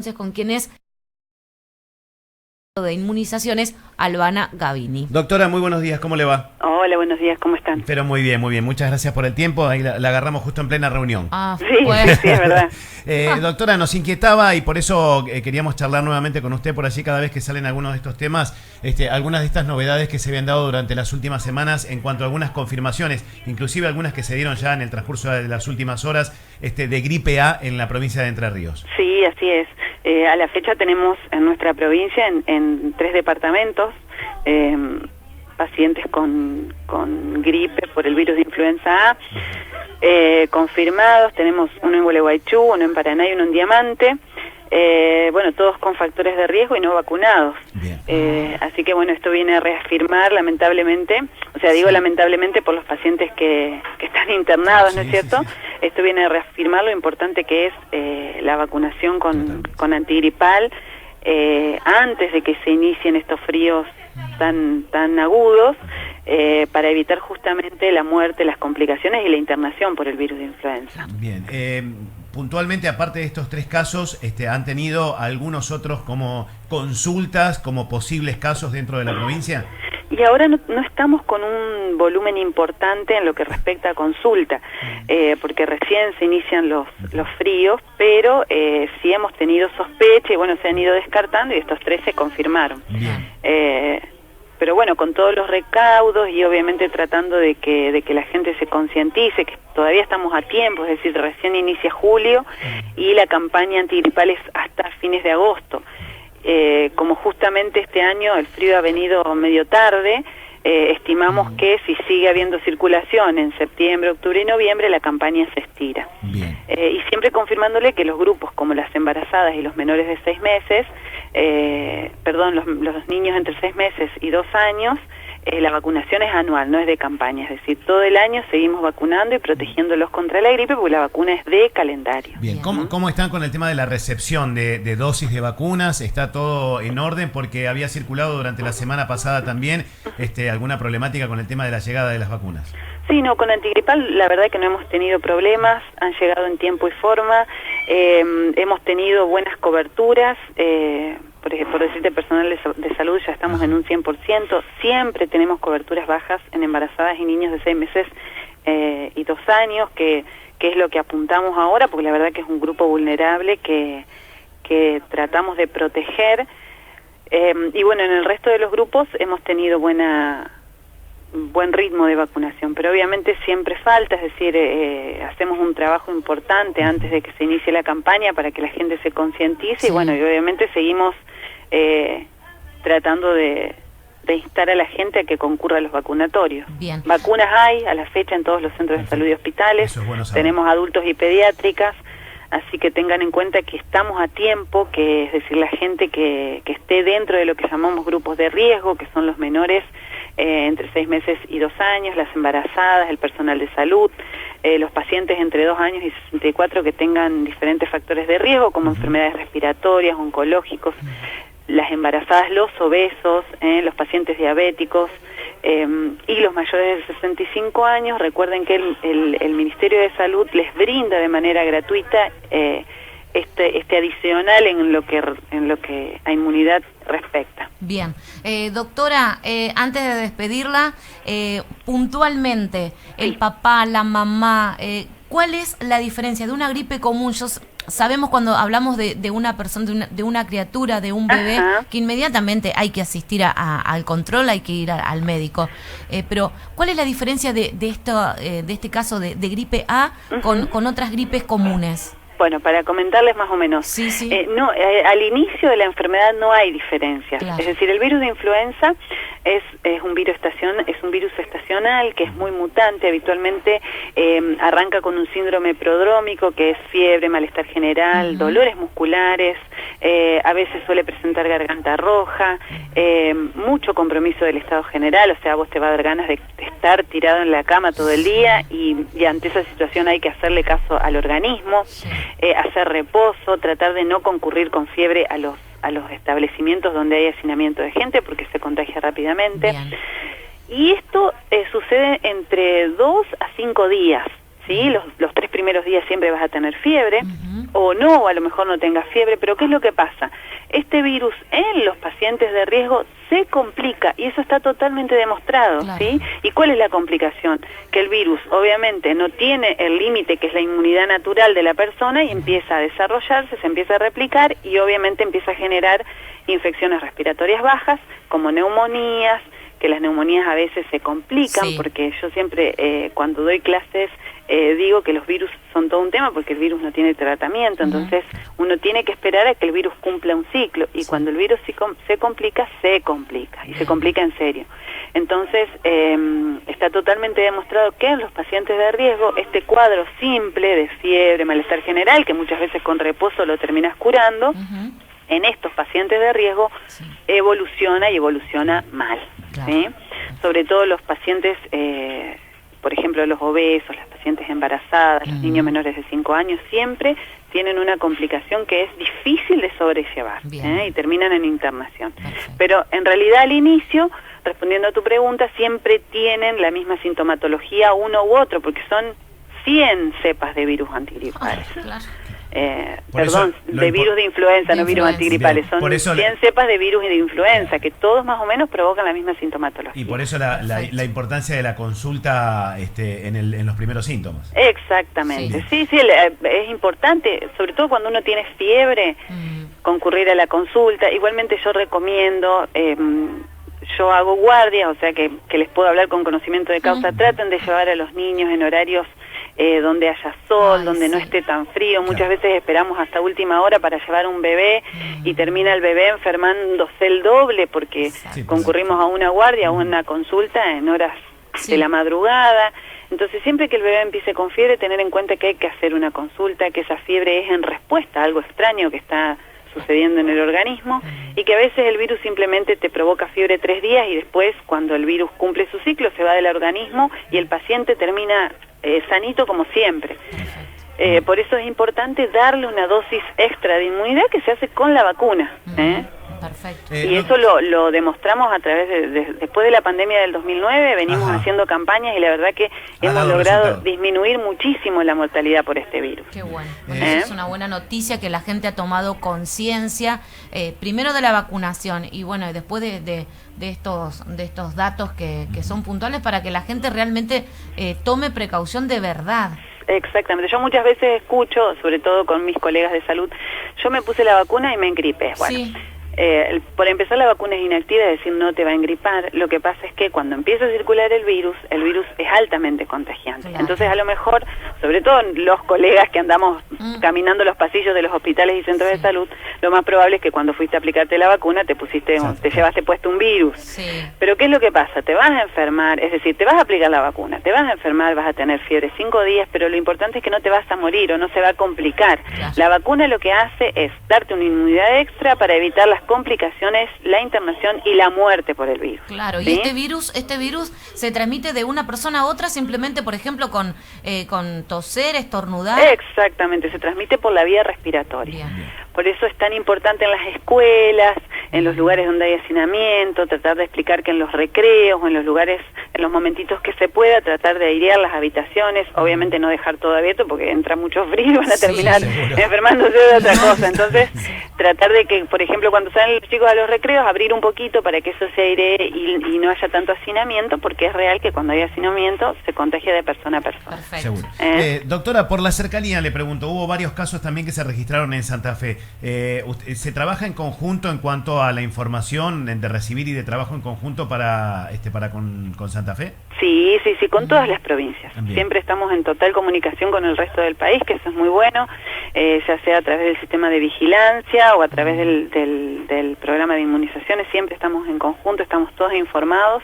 Entonces, con quien es de inmunizaciones, Albana Gavini. Doctora, muy buenos días, ¿cómo le va? Hola, buenos días, ¿cómo están? Pero muy bien, muchas gracias por el tiempo, ahí la agarramos justo en plena reunión. Sí, sí, es verdad. Doctora, nos inquietaba y por eso queríamos charlar nuevamente con usted por allí cada vez que salen algunos de estos temas, algunas de estas novedades que se habían dado durante las últimas semanas en cuanto a algunas confirmaciones, inclusive algunas que se dieron ya en el transcurso de las últimas horas, de gripe A en la provincia de Entre Ríos. Sí, así es. A la fecha tenemos en nuestra provincia, en 3 departamentos, pacientes con gripe por el virus de influenza A, confirmados. Tenemos uno en Gualeguaychú, uno en Paraná y uno en Diamante. Bueno, todos con factores de riesgo y no vacunados. Así que bueno, esto viene a reafirmar lamentablemente, o sea, digo lamentablemente por los pacientes que están internados, ¿no es cierto? Esto viene a reafirmar lo importante que es la vacunación con antigripal antes de que se inicien estos fríos tan agudos, para evitar justamente la muerte, las complicaciones y la internación por el virus de influenza. Bien, puntualmente, aparte de estos 3 casos, ¿han tenido algunos otros como consultas, como posibles casos dentro de la provincia? Y ahora no estamos con un volumen importante en lo que respecta a consulta, porque recién se inician los fríos, pero sí hemos tenido sospecha y bueno, se han ido descartando y estos 3 se confirmaron. Pero bueno, con todos los recaudos y obviamente tratando de que la gente se concientice, que todavía estamos a tiempo, es decir, recién inicia julio y la campaña antigripal es hasta fines de agosto. Como justamente este año el frío ha venido medio tarde, estimamos que si sigue habiendo circulación en septiembre, octubre y noviembre, la campaña se estira. Y siempre confirmándole que los grupos como las embarazadas y los menores de 6 meses, los niños entre 6 meses y 2 años, la vacunación es anual, no es de campaña, es decir, todo el año seguimos vacunando y protegiéndolos contra la gripe porque la vacuna es de calendario. Bien, ¿Cómo están con el tema de la recepción de dosis de vacunas? ¿Está todo en orden? Porque había circulado durante la semana pasada también alguna problemática con el tema de la llegada de las vacunas. Sí, no, con antigripal la verdad que no hemos tenido problemas, han llegado en tiempo y forma, hemos tenido buenas coberturas, por decirte personal de salud ya estamos en un 100%, siempre tenemos coberturas bajas en embarazadas y niños de 6 meses y 2 años, que es lo que apuntamos ahora, porque la verdad que es un grupo vulnerable que tratamos de proteger, y bueno, en el resto de los grupos hemos tenido buen ritmo de vacunación, pero obviamente siempre falta, es decir, hacemos un trabajo importante antes de que se inicie la campaña para que la gente se concientice y bueno, y obviamente seguimos tratando de instar a la gente a que concurra a los vacunatorios. Vacunas hay a la fecha en todos los centros de salud y hospitales, tenemos adultos y pediátricas, así que tengan en cuenta que estamos a tiempo, que es decir, la gente que esté dentro de lo que llamamos grupos de riesgo, que son los menores entre 6 meses y 2 años, las embarazadas, el personal de salud, los pacientes entre 2 años y 64 que tengan diferentes factores de riesgo, como enfermedades respiratorias, oncológicos, las embarazadas, los obesos, los pacientes diabéticos y los mayores de 65 años. Recuerden que el Ministerio de Salud les brinda de manera gratuita este adicional en lo que a inmunidad respecta. Bien. Doctora, antes de despedirla, puntualmente, el papá, la mamá, ¿cuál es la diferencia de una gripe común? Sabemos cuando hablamos de una persona, de una criatura, de un bebé, que inmediatamente hay que asistir al control, hay que ir al médico. Pero, ¿cuál es la diferencia de este caso de gripe A con otras gripes comunes? Bueno, para comentarles más o menos, al inicio de la enfermedad no hay diferencias. Es decir, el virus de influenza es un virus estacional que es muy mutante. Habitualmente arranca con un síndrome prodrómico que es fiebre, malestar general, dolores musculares, a veces suele presentar garganta roja, mucho compromiso del estado general, o sea, vos te va a dar ganas de estar tirado en la cama todo el día y ante esa situación hay que hacerle caso al organismo. Hacer reposo, tratar de no concurrir con fiebre a los establecimientos donde hay hacinamiento de gente porque se contagia rápidamente. Y esto sucede entre 2 a 5 días. ¿sí? Los 3 primeros días siempre vas a tener fiebre, o no, o a lo mejor no tengas fiebre, pero ¿qué es lo que pasa? Este virus en los pacientes de riesgo se complica, y eso está totalmente demostrado, ¿sí? ¿Y cuál es la complicación? Que el virus obviamente no tiene el límite que es la inmunidad natural de la persona y empieza a desarrollarse, se empieza a replicar y obviamente empieza a generar infecciones respiratorias bajas, como neumonías, que las neumonías a veces se complican, porque yo siempre cuando doy clases digo que los virus son todo un tema porque el virus no tiene tratamiento, entonces uno tiene que esperar a que el virus cumpla un ciclo, y cuando el virus se complica, y se complica en serio. Entonces está totalmente demostrado que en los pacientes de riesgo este cuadro simple de fiebre, malestar general, que muchas veces con reposo lo terminas curando, en estos pacientes de riesgo evoluciona y evoluciona mal, ¿sí? Sobre todo los pacientes, por ejemplo los obesos, las pacientes embarazadas, los niños menores de 5 años, siempre tienen una complicación que es difícil de sobrellevar, y terminan en internación. Pero en realidad al inicio, respondiendo a tu pregunta, siempre tienen la misma sintomatología uno u otro, porque son 100 cepas de virus antigripales. De virus de influenza, no virus antigripales. Son 100 cepas de virus de influenza, que todos más o menos provocan la misma sintomatología. Y por eso la importancia de la consulta en los primeros síntomas. Exactamente. Sí, es importante, sobre todo cuando uno tiene fiebre, concurrir a la consulta. Igualmente yo recomiendo... yo hago guardias, o sea que les puedo hablar con conocimiento de causa. Traten de llevar a los niños en horarios donde haya sol, donde no esté tan frío. Muchas veces esperamos hasta última hora para llevar un bebé y termina el bebé enfermándose el doble porque concurrimos a una guardia, a una consulta en horas de la madrugada. Entonces siempre que el bebé empiece con fiebre, tener en cuenta que hay que hacer una consulta, que esa fiebre es en respuesta a algo extraño que está sucediendo en el organismo, y que a veces el virus simplemente te provoca fiebre 3 días y después, cuando el virus cumple su ciclo, se va del organismo y el paciente termina sanito como siempre. Por eso es importante darle una dosis extra de inmunidad que se hace con la vacuna. Perfecto. Y eso lo demostramos a través después de la pandemia del 2009, venimos haciendo campañas y la verdad que hemos logrado disminuir muchísimo la mortalidad por este virus. Qué bueno. Es una buena noticia que la gente ha tomado conciencia, primero de la vacunación y bueno, y después de estos datos que son puntuales para que la gente realmente tome precaución de verdad. Exactamente. Yo muchas veces escucho, sobre todo con mis colegas de salud, yo me puse la vacuna y me engripé. Bueno, por empezar, la vacuna es inactiva, es decir, no te va a engripar. Lo que pasa es que cuando empieza a circular el virus es altamente contagiante. Entonces, a lo mejor, sobre todo los colegas que andamos caminando los pasillos de los hospitales y centros de salud, lo más probable es que cuando fuiste a aplicarte la vacuna te llevaste puesto un virus. Pero ¿qué es lo que pasa? Te vas a enfermar, es decir, te vas a aplicar la vacuna, te vas a enfermar, vas a tener fiebre 5 días, pero lo importante es que no te vas a morir o no se va a complicar. La vacuna lo que hace es darte una inmunidad extra para evitar las complicaciones, la internación y la muerte por el virus. Claro, y este virus se transmite de una persona a otra simplemente, por ejemplo, con toser, estornudar. Exactamente, se transmite por la vía respiratoria. Por eso es tan importante en las escuelas, en los lugares donde hay hacinamiento, tratar de explicar que en los recreos, en los lugares, en los momentitos que se pueda, tratar de airear las habitaciones, obviamente no dejar todo abierto porque entra mucho frío y van a terminar enfermándose de otra cosa. Entonces, tratar de que, por ejemplo, cuando salen los chicos a los recreos, abrir un poquito para que eso se airee y no haya tanto hacinamiento, porque es real que cuando hay hacinamiento se contagia de persona a persona. Seguro. Doctora, por la cercanía le pregunto, hubo varios casos también que se registraron en Santa Fe. ¿Se trabaja en conjunto en cuanto a la información de recibir y de trabajo en conjunto con Santa Fe? Sí, con todas las provincias. Siempre estamos en total comunicación con el resto del país, que eso es muy bueno, ya sea a través del sistema de vigilancia o a través del programa de inmunizaciones. Siempre estamos en conjunto, estamos todos informados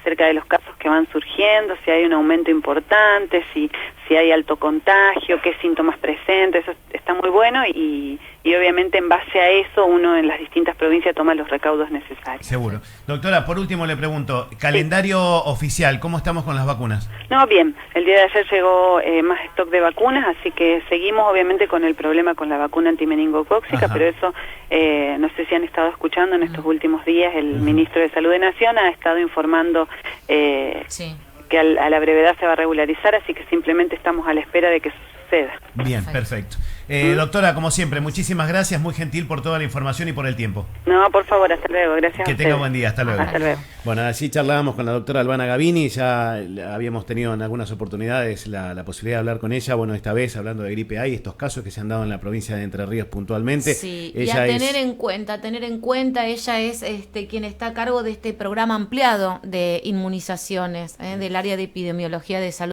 acerca de los casos que van surgiendo, si hay un aumento importante, si hay alto contagio, qué síntomas presentes. Eso está muy bueno y obviamente en base a eso uno en las distintas provincias toma los recaudos necesarios. Seguro. Doctora, por último le pregunto, calendario oficial, ¿cómo estamos con las vacunas? No, bien, el día de ayer llegó más stock de vacunas, así que seguimos obviamente con el problema con la vacuna antimeningocóxica, pero eso no sé si han estado escuchando en estos últimos días, el ministro de Salud de Nación ha estado informando que a la brevedad se va a regularizar, así que simplemente estamos a la espera de que suceda. Bien, perfecto. Doctora, como siempre, muchísimas gracias, muy gentil por toda la información y por el tiempo. No, por favor, hasta luego, gracias. Que tenga buen día, hasta luego. Hasta luego. Bueno, así charlábamos con la doctora Albana Gavini, ya habíamos tenido en algunas oportunidades la posibilidad de hablar con ella, bueno, esta vez hablando de gripe A y estos casos que se han dado en la provincia de Entre Ríos puntualmente. Sí, ella y a tener en cuenta, ella es quien está a cargo de este programa ampliado de inmunizaciones del área de epidemiología de salud.